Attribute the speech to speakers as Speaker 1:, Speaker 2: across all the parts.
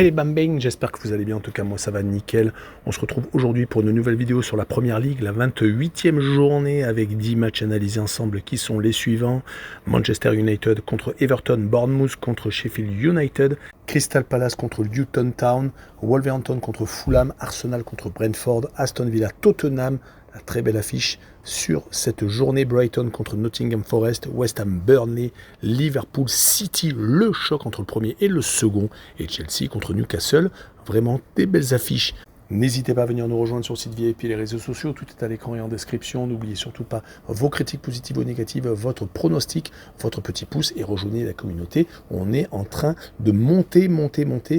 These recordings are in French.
Speaker 1: Hey les bang, j'espère que vous allez bien, en tout cas moi ça va nickel. On se retrouve aujourd'hui pour une nouvelle vidéo sur la Première Ligue, la 28e journée avec 10 matchs analysés ensemble qui sont les suivants. Manchester United contre Everton, Bournemouth contre Sheffield United, Crystal Palace contre Luton Town, Wolverhampton contre Fulham, Arsenal contre Brentford, Aston Villa, Tottenham. La très belle affiche sur cette journée, Brighton contre Nottingham Forest, West Ham Burnley, Liverpool City, le choc entre le premier et le second, et Chelsea contre Newcastle. Vraiment des belles affiches. N'hésitez pas à venir nous rejoindre sur le site VIP et les réseaux sociaux, tout est à l'écran et en description. N'oubliez surtout pas vos critiques positives ou négatives, votre pronostic, votre petit pouce et rejoignez la communauté. On est en train de monter,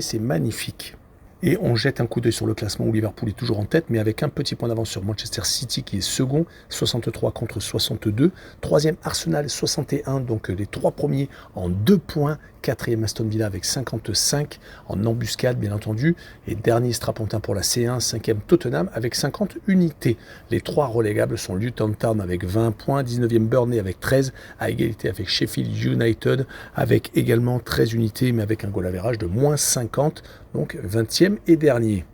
Speaker 1: c'est magnifique. Et on jette un coup d'œil sur le classement où Liverpool est toujours en tête, mais avec un petit point d'avance sur Manchester City qui est second, 63 contre 62. Troisième Arsenal, 61, donc les trois premiers en 2 points. Quatrième Aston Villa avec 55 en embuscade bien entendu. Et dernier strapontin pour la C1, cinquième Tottenham avec 50 unités. Les trois relégables sont Luton Town avec 20 points, 19e Burnley avec 13, à égalité avec Sheffield United avec également 13 unités mais avec un goal average de moins 50, donc 20e et dernier.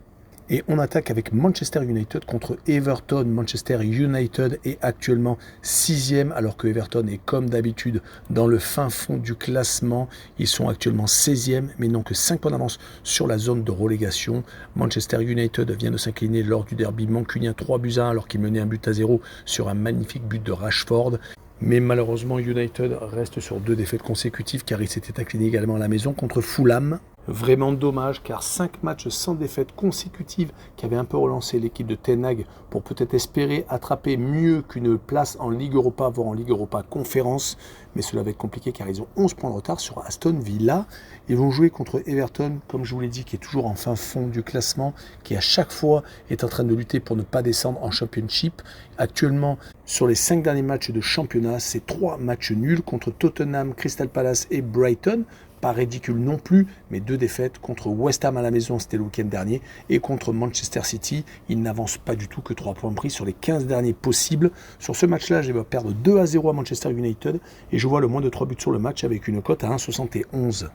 Speaker 1: Et on attaque avec Manchester United contre Everton. Manchester United est actuellement 6e alors que Everton est comme d'habitude dans le fin fond du classement. Ils sont actuellement 16e mais n'ont que 5 points d'avance sur la zone de relégation. Manchester United vient de s'incliner lors du derby mancunien 3-1 alors qu'il menait 1-0 sur un magnifique but de Rashford. Mais malheureusement, United reste sur 2 défaites consécutives car il s'était incliné également à la maison contre Fulham. Vraiment dommage car 5 matchs sans défaite consécutive qui avaient un peu relancé l'équipe de Ten Hag pour peut-être espérer attraper mieux qu'une place en Ligue Europa, voire en Ligue Europa Conférence. Mais cela va être compliqué car ils ont 11 points de retard sur Aston Villa. Ils vont jouer contre Everton, comme je vous l'ai dit, qui est toujours en fin fond du classement, qui à chaque fois est en train de lutter pour ne pas descendre en Championship. Actuellement, sur les 5 derniers matchs de championnat, c'est 3 matchs nuls contre Tottenham, Crystal Palace et Brighton. Pas ridicule non plus, mais 2 défaites contre West Ham à la maison, c'était le week-end dernier, et contre Manchester City. Ils n'avancent pas du tout que 3 points pris sur les 15 derniers possibles. Sur ce match-là, je vais perdre 2-0 à Manchester United, et je vois le moins de 3 buts sur le match avec une cote à 1,71.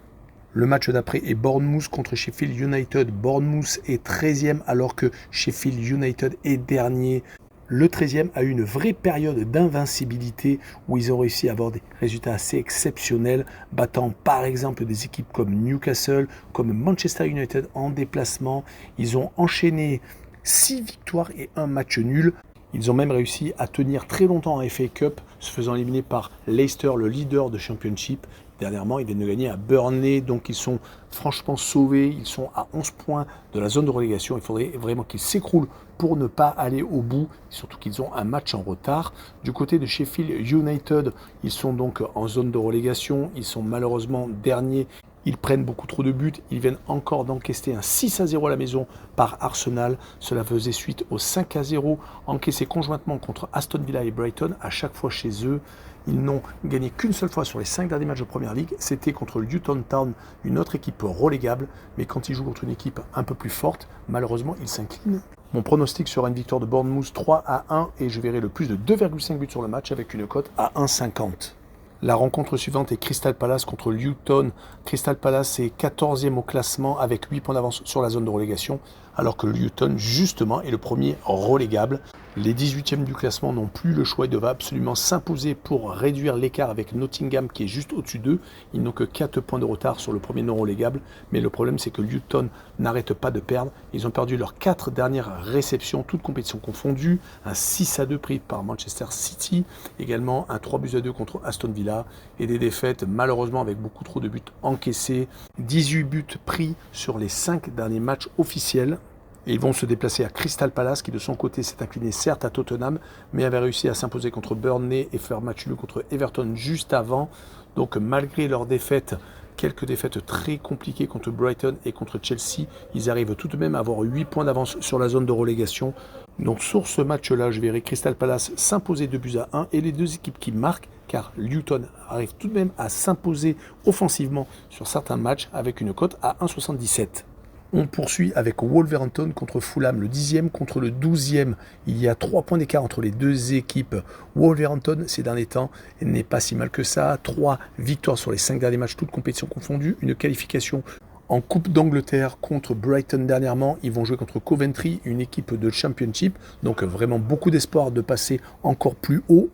Speaker 1: Le match d'après est Bournemouth contre Sheffield United. Bournemouth est 13e alors que Sheffield United est dernier. Le 13e a eu une vraie période d'invincibilité où ils ont réussi à avoir des résultats assez exceptionnels, battant par exemple des équipes comme Newcastle, comme Manchester United en déplacement. Ils ont enchaîné 6 victoires et 1 match nul. Ils ont même réussi à tenir très longtemps en FA Cup, se faisant éliminer par Leicester, le leader de Championship. Dernièrement, ils viennent de gagner à Burnley, donc ils sont franchement sauvés. Ils sont à 11 points de la zone de relégation. Il faudrait vraiment qu'ils s'écroulent pour ne pas aller au bout, surtout qu'ils ont un match en retard. Du côté de Sheffield United, ils sont donc en zone de relégation. Ils sont malheureusement derniers. Ils prennent beaucoup trop de buts. Ils viennent encore d'encaisser un 6-0 à la maison par Arsenal. Cela faisait suite au 5-0 encaissé conjointement contre Aston Villa et Brighton, à chaque fois chez eux. Ils n'ont gagné qu'une seule fois sur les 5 derniers matchs de Première Ligue. C'était contre Luton Town, une autre équipe relégable. Mais quand ils jouent contre une équipe un peu plus forte, malheureusement, ils s'inclinent. Mon pronostic sera une victoire de Bournemouth 3-1 et je verrai le plus de 2,5 buts sur le match avec une cote à 1,50. La rencontre suivante est Crystal Palace contre Luton. Crystal Palace est 14e au classement avec 8 points d'avance sur la zone de relégation, alors que Luton, justement, est le premier relégable. Les 18e du classement n'ont plus le choix et doivent absolument s'imposer pour réduire l'écart avec Nottingham qui est juste au-dessus d'eux. Ils n'ont que 4 points de retard sur le premier non relégable, mais le problème c'est que Luton n'arrête pas de perdre. Ils ont perdu leurs 4 dernières réceptions, toutes compétitions confondues. Un 6-2 pris par Manchester City, également un 3-2 contre Aston Villa et des défaites malheureusement avec beaucoup trop de buts encaissés. 18 buts pris sur les 5 derniers matchs officiels. Et ils vont se déplacer à Crystal Palace qui de son côté s'est incliné certes à Tottenham mais avait réussi à s'imposer contre Burnley et faire match nul contre Everton juste avant. Donc malgré leurs défaites, quelques défaites très compliquées contre Brighton et contre Chelsea, ils arrivent tout de même à avoir 8 points d'avance sur la zone de relégation. Donc sur ce match-là, je verrai Crystal Palace s'imposer 2-1 et les deux équipes qui marquent, car Luton arrive tout de même à s'imposer offensivement sur certains matchs avec une cote à 1,77. On poursuit avec Wolverhampton contre Fulham, le 10e contre le 12e. Il y a 3 points d'écart entre les deux équipes. Wolverhampton, ces derniers temps, n'est pas si mal que ça. 3 victoires sur les 5 derniers matchs, toutes compétitions confondues. Une qualification En Coupe d'Angleterre contre Brighton dernièrement, ils vont jouer contre Coventry, une équipe de Championship. Donc vraiment beaucoup d'espoir de passer encore plus haut.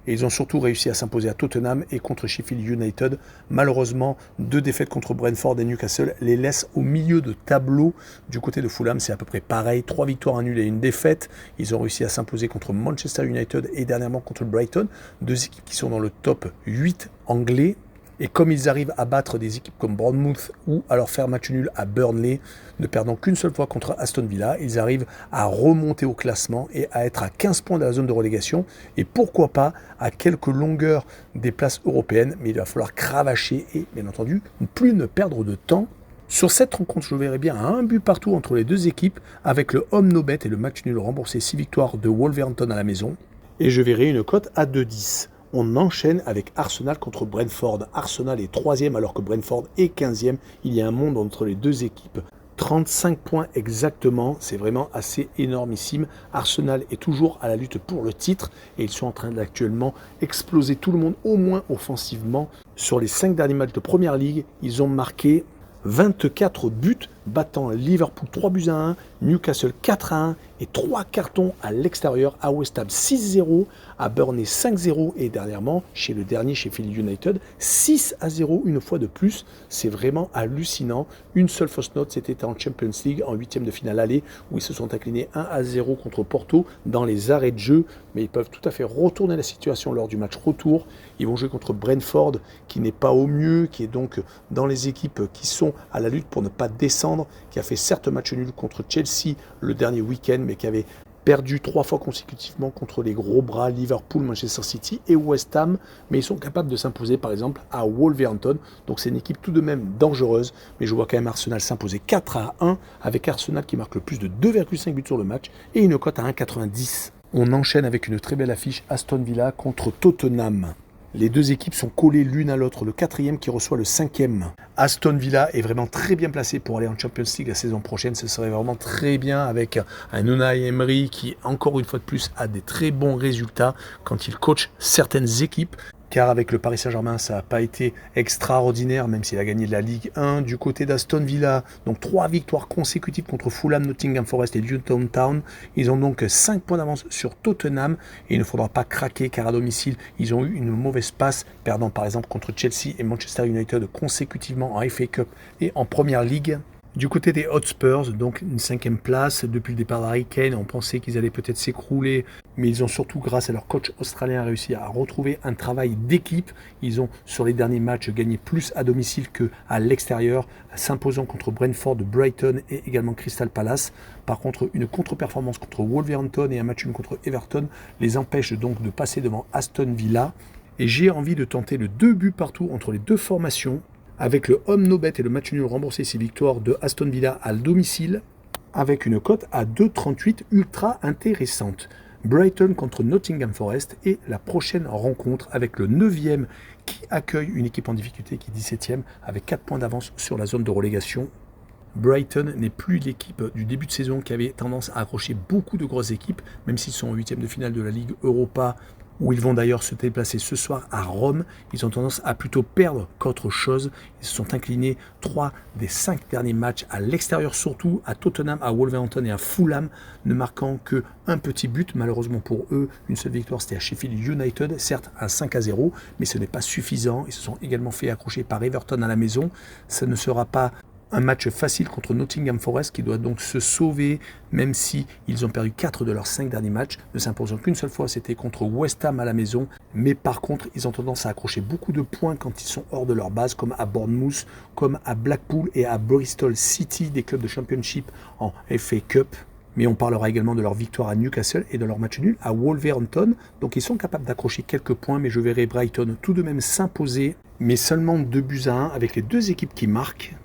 Speaker 1: Et ils ont surtout réussi à s'imposer à Tottenham et contre Sheffield United. Malheureusement, 2 défaites contre Brentford et Newcastle les laissent au milieu de tableau. Du côté de Fulham, c'est à peu près pareil. 3 victoires, un nul et une défaite. Ils ont réussi à s'imposer contre Manchester United et dernièrement contre Brighton. 2 équipes qui sont dans le top 8 anglais. Et comme ils arrivent à battre des équipes comme Bournemouth ou à leur faire match nul à Burnley, ne perdant qu'une seule fois contre Aston Villa, ils arrivent à remonter au classement et à être à 15 points de la zone de relégation et pourquoi pas à quelques longueurs des places européennes, mais il va falloir cravacher et bien entendu ne perdre de temps. Sur cette rencontre, je verrai bien un but partout entre les 2 équipes avec le home no bet et le match nul remboursé 6 victoires de Wolverhampton à la maison et je verrai une cote à 2,10. On enchaîne avec Arsenal contre Brentford. Arsenal est 3e alors que Brentford est 15e. Il y a un monde entre les 2 équipes. 35 points exactement, c'est vraiment assez énormissime. Arsenal est toujours à la lutte pour le titre et ils sont en train d'actuellement exploser tout le monde, au moins offensivement. Sur les 5 derniers matchs de Première Ligue, ils ont marqué 24 buts, battant Liverpool 3 buts à 1, Newcastle 4 à 1 et 3 cartons à l'extérieur, à West Ham 6-0, à Burnley 5-0 et dernièrement, chez le dernier Sheffield United, 6-0 une fois de plus. C'est vraiment hallucinant. Une seule fausse note, c'était en Champions League, en 8e de finale aller, où ils se sont inclinés 1-0 contre Porto dans les arrêts de jeu, mais ils peuvent tout à fait retourner la situation lors du match retour. Ils vont jouer contre Brentford, qui n'est pas au mieux, qui est donc dans les équipes qui sont à la lutte pour ne pas descendre, qui a fait certes match nul contre Chelsea le dernier week-end, mais qui avait perdu 3 fois consécutivement contre les gros bras Liverpool, Manchester City et West Ham, mais ils sont capables de s'imposer par exemple à Wolverhampton, donc c'est une équipe tout de même dangereuse, mais je vois quand même Arsenal s'imposer 4-1, avec Arsenal qui marque le plus de 2,5 buts sur le match et une cote à 1,90. On enchaîne avec une très belle affiche Aston Villa contre Tottenham. Les 2 équipes sont collées l'une à l'autre, le 4e qui reçoit le 5e. Aston Villa est vraiment très bien placé pour aller en Champions League la saison prochaine. Ce serait vraiment très bien avec un Unai Emery qui, encore une fois de plus, a des très bons résultats quand il coach certaines équipes. Car avec le Paris Saint-Germain, ça n'a pas été extraordinaire, même s'il a gagné de la Ligue 1. Du côté d'Aston Villa, donc 3 victoires consécutives contre Fulham, Nottingham Forest et Luton Town. Ils ont donc 5 points d'avance sur Tottenham et il ne faudra pas craquer car à domicile, ils ont eu une mauvaise passe, perdant par exemple contre Chelsea et Manchester United consécutivement en FA Cup et en Première Ligue. Du côté des Hotspurs, donc une 5e place, depuis le départ d'Harry Kane, on pensait qu'ils allaient peut-être s'écrouler, mais ils ont surtout, grâce à leur coach australien, réussi à retrouver un travail d'équipe. Ils ont, sur les derniers matchs, gagné plus à domicile qu'à l'extérieur, s'imposant contre Brentford, Brighton et également Crystal Palace. Par contre, une contre-performance contre Wolverhampton et un match nul contre Everton les empêchent donc de passer devant Aston Villa. Et j'ai envie de tenter le 2 buts partout entre les 2 formations, avec le home no bet et le match nul remboursé 6 victoires de Aston Villa à domicile, avec une cote à 2,38 ultra intéressante. Brighton contre Nottingham Forest et la prochaine rencontre avec le 9e qui accueille une équipe en difficulté qui est 17e avec 4 points d'avance sur la zone de relégation. Brighton n'est plus l'équipe du début de saison qui avait tendance à accrocher beaucoup de grosses équipes, même s'ils sont en 8e de finale de la Ligue Europa, où ils vont d'ailleurs se déplacer ce soir à Rome. Ils ont tendance à plutôt perdre qu'autre chose. Ils se sont inclinés 3 des 5 derniers matchs à l'extérieur, surtout à Tottenham, à Wolverhampton et à Fulham, ne marquant qu'un petit but. Malheureusement pour eux, une seule victoire, c'était à Sheffield United, certes un 5-0, mais ce n'est pas suffisant. Ils se sont également fait accrocher par Everton à la maison. Ça ne sera pas un match facile contre Nottingham Forest qui doit donc se sauver, même si ils ont perdu 4 de leurs 5 derniers matchs, ne s'imposant qu'une seule fois, c'était contre West Ham à la maison. Mais par contre, ils ont tendance à accrocher beaucoup de points quand ils sont hors de leur base, comme à Bournemouth, comme à Blackpool et à Bristol City, des clubs de Championship en FA Cup. Mais on parlera également de leur victoire à Newcastle et de leur match nul à Wolverhampton. Donc ils sont capables d'accrocher quelques points, mais je verrai Brighton tout de même s'imposer, mais seulement 2 buts à 1 avec les 2 équipes qui marquent,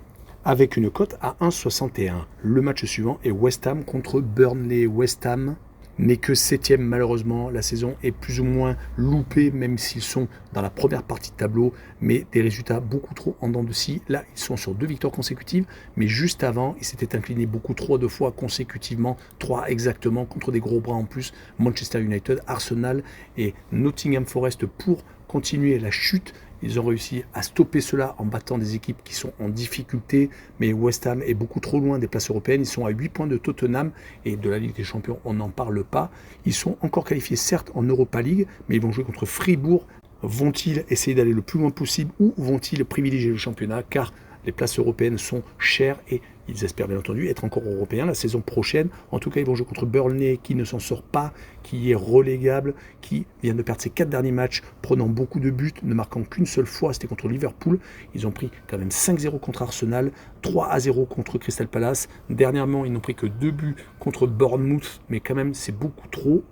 Speaker 1: avec une cote à 1,61. Le match suivant est West Ham contre Burnley. West Ham n'est que 7e malheureusement. La saison est plus ou moins loupée, même s'ils sont dans la première partie de tableau, mais des résultats beaucoup trop en dents de scie. Là, ils sont sur 2 victoires consécutives, mais juste avant, ils s'étaient inclinés beaucoup trop de fois consécutivement, 3 exactement, contre des gros bras en plus, Manchester United, Arsenal et Nottingham Forest pour continuer la chute Ils ont réussi à stopper cela en battant des équipes qui sont en difficulté, mais West Ham est beaucoup trop loin des places européennes. Ils sont à 8 points de Tottenham et de la Ligue des Champions, on n'en parle pas. Ils sont encore qualifiés certes en Europa League, mais ils vont jouer contre Fribourg. Vont-ils essayer d'aller le plus loin possible ou vont-ils privilégier le championnat, car les places européennes sont chères et ils espèrent bien entendu être encore européens la saison prochaine. En tout cas, ils vont jouer contre Burnley qui ne s'en sort pas, qui est relégable, qui vient de perdre ses 4 derniers matchs, prenant beaucoup de buts, ne marquant qu'une seule fois, c'était contre Liverpool. Ils ont pris quand même 5-0 contre Arsenal, 3-0 contre Crystal Palace. Dernièrement, ils n'ont pris que 2 buts contre Bournemouth, mais quand même, c'est beaucoup trop.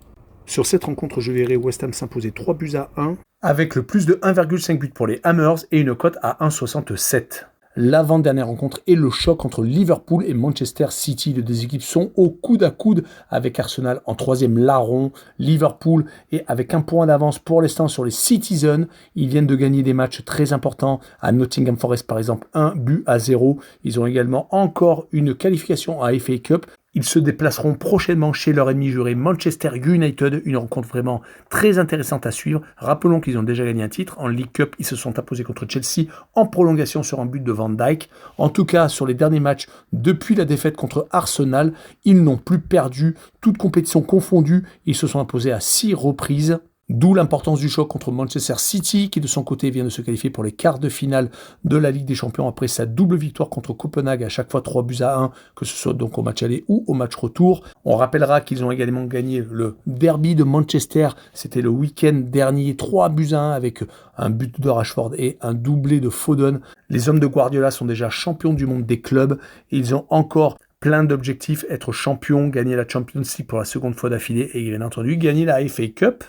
Speaker 1: Sur cette rencontre, je verrai West Ham s'imposer 3-1, avec le plus de 1,5 but pour les Hammers et une cote à 1,67. L'avant-dernière rencontre est le choc entre Liverpool et Manchester City. Les deux équipes sont au coude à coude avec Arsenal en 3e larron. Liverpool est avec un point d'avance pour l'instant sur les Citizens. Ils viennent de gagner des matchs très importants à Nottingham Forest par exemple, 1-0. Ils ont également encore une qualification à FA Cup. Ils se déplaceront prochainement chez leur ennemi juré Manchester United, une rencontre vraiment très intéressante à suivre. Rappelons qu'ils ont déjà gagné un titre. En League Cup, ils se sont imposés contre Chelsea en prolongation sur un but de Van Dijk. En tout cas, sur les derniers matchs, depuis la défaite contre Arsenal, ils n'ont plus perdu, toutes compétitions confondues. Ils se sont imposés à 6 reprises. D'où l'importance du choc contre Manchester City, qui de son côté vient de se qualifier pour les quarts de finale de la Ligue des Champions après sa double victoire contre Copenhague, à chaque fois 3-1, que ce soit donc au match aller ou au match retour. On rappellera qu'ils ont également gagné le derby de Manchester, c'était le week-end dernier, 3-1 avec un but de Rashford et un doublé de Foden. Les hommes de Guardiola sont déjà champions du monde des clubs et ils ont encore plein d'objectifs, être champions, gagner la Champions League pour la seconde fois d'affilée et bien entendu gagner la FA Cup,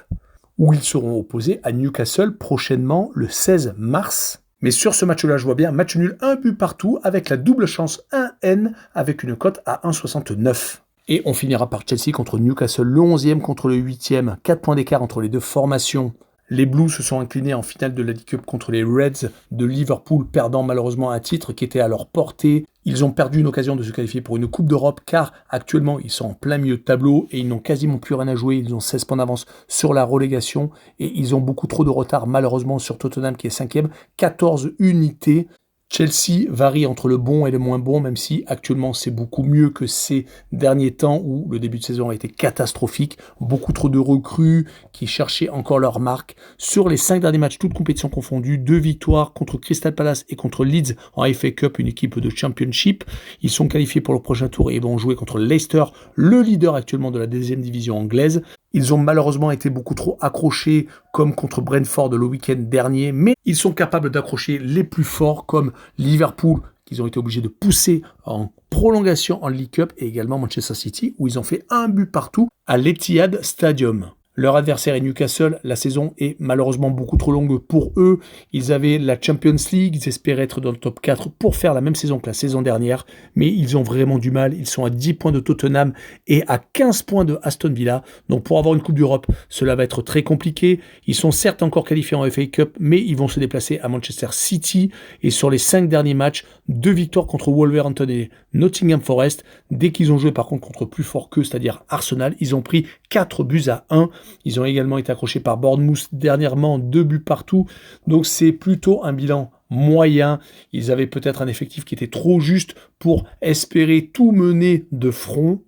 Speaker 1: où ils seront opposés à Newcastle prochainement le 16 mars. Mais sur ce match-là, je vois bien match nul, 1 but partout, avec la double chance 1N, avec une cote à 1,69. Et on finira par Chelsea contre Newcastle, le 11e contre le 8e, 4 points d'écart entre les deux formations. Les Blues se sont inclinés en finale de la League Cup contre les Reds de Liverpool, perdant malheureusement un titre qui était à leur portée. Ils ont perdu une occasion de se qualifier pour une Coupe d'Europe car actuellement ils sont en plein milieu de tableau et ils n'ont quasiment plus rien à jouer. Ils ont 16 points d'avance sur la relégation et ils ont beaucoup trop de retard malheureusement sur Tottenham qui est 5e, 14 unités. Chelsea varie entre le bon et le moins bon, même si actuellement c'est beaucoup mieux que ces derniers temps où le début de saison a été catastrophique. Beaucoup trop de recrues qui cherchaient encore leur marque. Sur les 5 derniers matchs, toutes compétitions confondues, 2 victoires contre Crystal Palace et contre Leeds en FA Cup, une équipe de Championship. Ils sont qualifiés pour le prochain tour et vont jouer contre Leicester, le leader actuellement de la 2e division anglaise. Ils ont malheureusement été beaucoup trop accrochés comme contre Brentford le week-end dernier, mais ils sont capables d'accrocher les plus forts comme Liverpool, qu'ils ont été obligés de pousser en prolongation en League Cup, et également Manchester City, où ils ont fait 1 but partout à l'Etihad Stadium. Leur adversaire est Newcastle, la saison est malheureusement beaucoup trop longue pour eux. Ils avaient la Champions League, ils espéraient être dans le top 4 pour faire la même saison que la saison dernière, mais ils ont vraiment du mal. Ils sont à 10 points de Tottenham et à 15 points de Aston Villa. Donc pour avoir une Coupe d'Europe, cela va être très compliqué. Ils sont certes encore qualifiés en FA Cup, mais ils vont se déplacer à Manchester City. Et sur les 5 derniers matchs, 2 victoires contre Wolverhampton et Nottingham Forest. Dès qu'ils ont joué par contre contre plus fort qu'eux, c'est-à-dire Arsenal, ils ont pris 4-1. Ils ont également été accrochés par Bournemouth dernièrement, 2 buts partout. Donc c'est plutôt un bilan moyen. Ils avaient peut-être un effectif qui était trop juste pour espérer tout mener de front.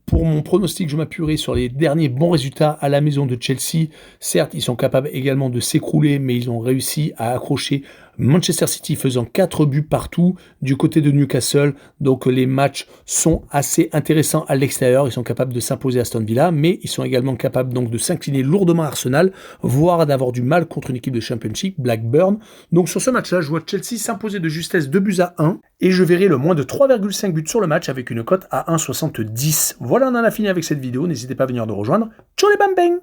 Speaker 1: Pour mon pronostic, je m'appuierai sur les derniers bons résultats à la maison de Chelsea. Certes, ils sont capables également de s'écrouler, mais ils ont réussi à accrocher Manchester City faisant 4 buts partout du côté de Newcastle. Donc les matchs sont assez intéressants à l'extérieur. Ils sont capables de s'imposer à Aston Villa, mais ils sont également capables donc de s'incliner lourdement à Arsenal, voire d'avoir du mal contre une équipe de Championship, Blackburn. Donc sur ce match-là, je vois Chelsea s'imposer de justesse 2-1 et je verrai le moins de 3,5 buts sur le match avec une cote à 1,70. Voilà, on en a fini avec cette vidéo. N'hésitez pas à venir nous rejoindre. Ciao les bam bang!